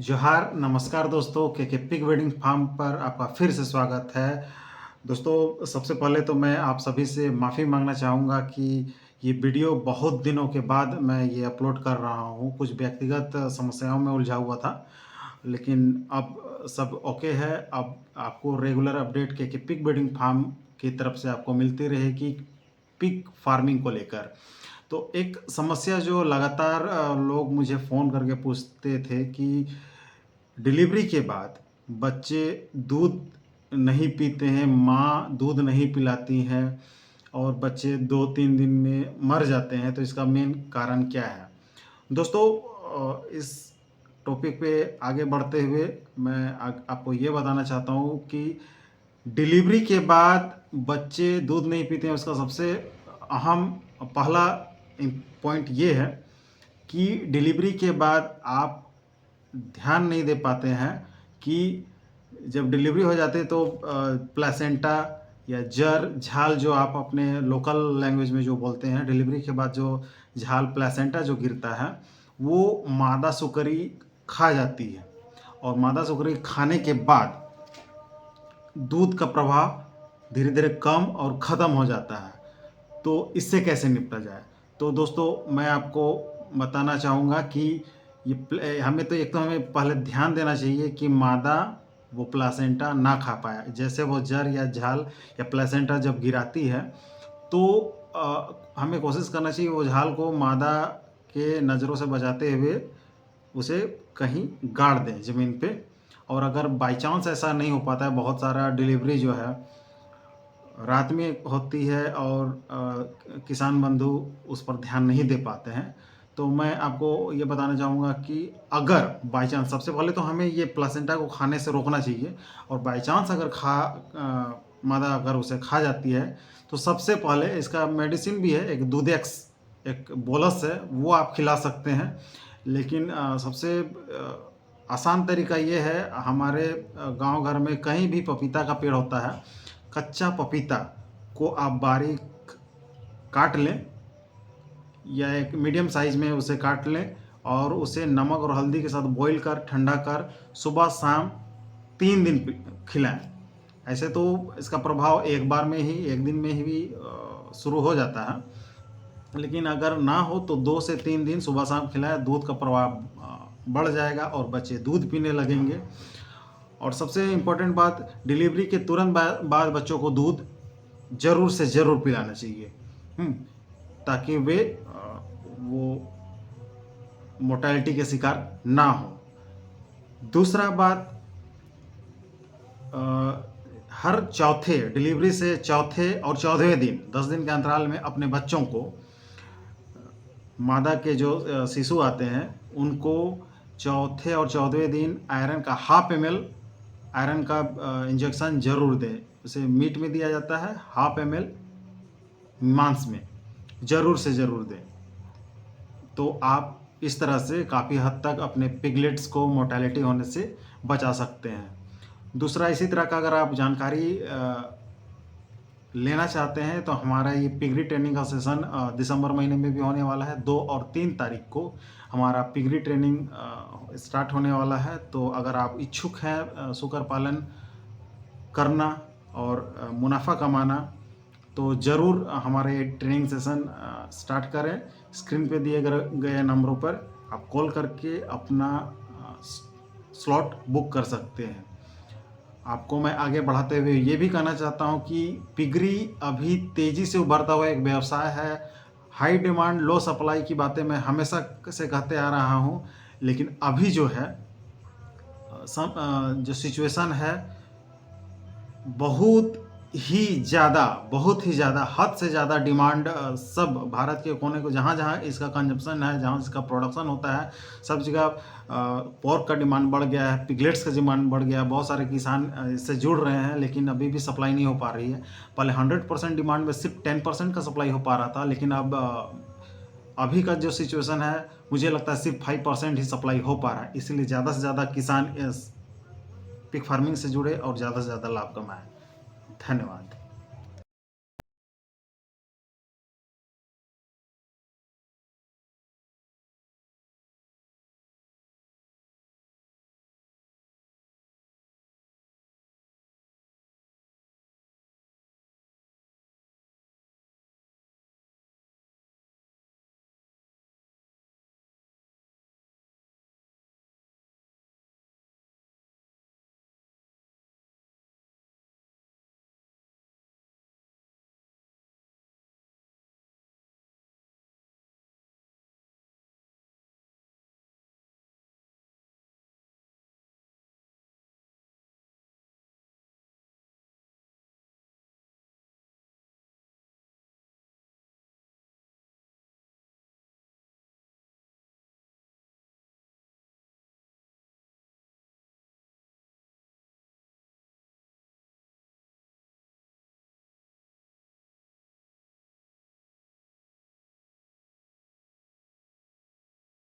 जोहार, नमस्कार दोस्तों, के पिग वेडिंग फार्म पर आपका फिर से स्वागत है। दोस्तों, सबसे पहले तो मैं आप सभी से माफ़ी माँगना चाहूँगा कि ये वीडियो बहुत दिनों के बाद मैं ये अपलोड कर रहा हूँ। कुछ व्यक्तिगत समस्याओं में उलझा हुआ था, लेकिन अब सब ओके है। अब आपको रेगुलर अपडेट के पिग वेडिंग फार्म की तरफ से आपको मिलती रहेगी पिग फार्मिंग को लेकर। तो एक समस्या जो लगातार लोग मुझे फ़ोन करके पूछते थे कि डिलीवरी के बाद बच्चे दूध नहीं पीते हैं, माँ दूध नहीं पिलाती हैं और बच्चे 2-3 दिन में मर जाते हैं, तो इसका मेन कारण क्या है? दोस्तों, इस टॉपिक पे आगे बढ़ते हुए मैं आपको ये बताना चाहता हूँ कि डिलीवरी के बाद बच्चे दूध नहीं पीते हैं, उसका सबसे अहम पहला पॉइंट ये है कि डिलीवरी के बाद आप ध्यान नहीं दे पाते हैं कि जब डिलीवरी हो जाती है तो प्लेसेंटा या जर झाल जो आप अपने लोकल लैंग्वेज में जो बोलते हैं, डिलीवरी के बाद जो झाल प्लेसेंटा जो गिरता है वो मादा सुकरी खा जाती है और मादा सुकरी खाने के बाद दूध का प्रभाव धीरे धीरे कम और ख़त्म हो जाता है। तो इससे कैसे निपटा जाए? तो दोस्तों, मैं आपको बताना चाहूँगा कि हमें तो एक तो हमें पहले ध्यान देना चाहिए कि मादा वो प्लासेंटा ना खा पाए। जैसे वो जर या झाल या प्लासेंटा जब गिराती है तो हमें कोशिश करना चाहिए वो झाल को मादा के नज़रों से बचाते हुए उसे कहीं गाड़ दें ज़मीन पे। और अगर बाई चांस ऐसा नहीं हो पाता है, बहुत सारा डिलीवरी जो है रात में होती है और किसान बंधु उस पर ध्यान नहीं दे पाते हैं, तो मैं आपको ये बताना चाहूँगा कि अगर बाई चांस, सबसे पहले तो हमें ये प्लासेंटा को खाने से रोकना चाहिए और बाई चांस अगर मादा अगर उसे खा जाती है तो सबसे पहले इसका मेडिसिन भी है, एक दूधेक्स एक बोलस है, वो आप खिला सकते हैं। लेकिन सबसे आसान तरीका ये है, हमारे गांव घर में कहीं भी पपीता का पेड़ होता है, कच्चा पपीता को आप बारीक काट लें या एक मीडियम साइज़ में उसे काट लें और उसे नमक और हल्दी के साथ बॉईल कर ठंडा कर सुबह शाम 3 दिन खिलाएं। ऐसे तो इसका प्रभाव एक बार में ही, एक दिन में ही भी शुरू हो जाता है, लेकिन अगर ना हो तो 2 से 3 दिन सुबह शाम खिलाएं, दूध का प्रभाव बढ़ जाएगा और बच्चे दूध पीने लगेंगे। और सबसे इम्पोर्टेंट बात, डिलीवरी के तुरंत बाद बच्चों को दूध ज़रूर से ज़रूर पिलाना चाहिए, ताकि वे वो मोर्टेलिटी के शिकार ना हो। दूसरा बात, हर चौथे डिलीवरी से चौथे और 14वें दिन 10 दिन के अंतराल में अपने बच्चों को, मादा के जो शिशु आते हैं उनको चौथे और 14वें दिन आयरन का 1/2 ml आयरन का इंजेक्शन ज़रूर दें। उसे मीट में दिया जाता है, 1/2 ml मांस में ज़रूर से ज़रूर दें। तो आप इस तरह से काफ़ी हद तक अपने पिगलेट्स को मोर्टेलिटी होने से बचा सकते हैं। दूसरा, इसी तरह का अगर आप जानकारी लेना चाहते हैं तो हमारा ये पिगरी ट्रेनिंग का सेशन दिसंबर महीने में भी होने वाला है। 2 और 3 तारीख को हमारा पिगरी ट्रेनिंग स्टार्ट होने वाला है। तो अगर आप इच्छुक हैं सुकर पालन करना और मुनाफा कमाना, तो ज़रूर हमारे ट्रेनिंग सेशन स्टार्ट करें। स्क्रीन पे दिए गए नंबरों पर आप कॉल करके अपना स्लॉट बुक कर सकते हैं। आपको मैं आगे बढ़ाते हुए ये भी कहना चाहता हूँ कि पिगरी अभी तेज़ी से उभरता हुआ एक व्यवसाय है। हाई डिमांड लो सप्लाई की बातें मैं हमेशा से कहते आ रहा हूँ, लेकिन अभी जो है जो सिचुएशन है, बहुत ही ज़्यादा हद से ज़्यादा डिमांड सब भारत के कोने को, जहाँ इसका कंजप्शन है, जहाँ इसका प्रोडक्शन होता है, सब जगह पोर्क का डिमांड बढ़ गया है, पिगलेट्स का डिमांड बढ़ गया है। बहुत सारे किसान इससे जुड़ रहे हैं, लेकिन अभी भी सप्लाई नहीं हो पा रही है। पहले 100% डिमांड में सिर्फ 10% का सप्लाई हो पा रहा था, लेकिन अब अभी का जो सिचुएशन है, मुझे लगता है सिर्फ 5% ही सप्लाई हो पा रहा है। इसलिए ज़्यादा से ज़्यादा किसान इस पिग फार्मिंग से जुड़े और ज़्यादा से ज़्यादा लाभ कमाएँ। धन्यवाद।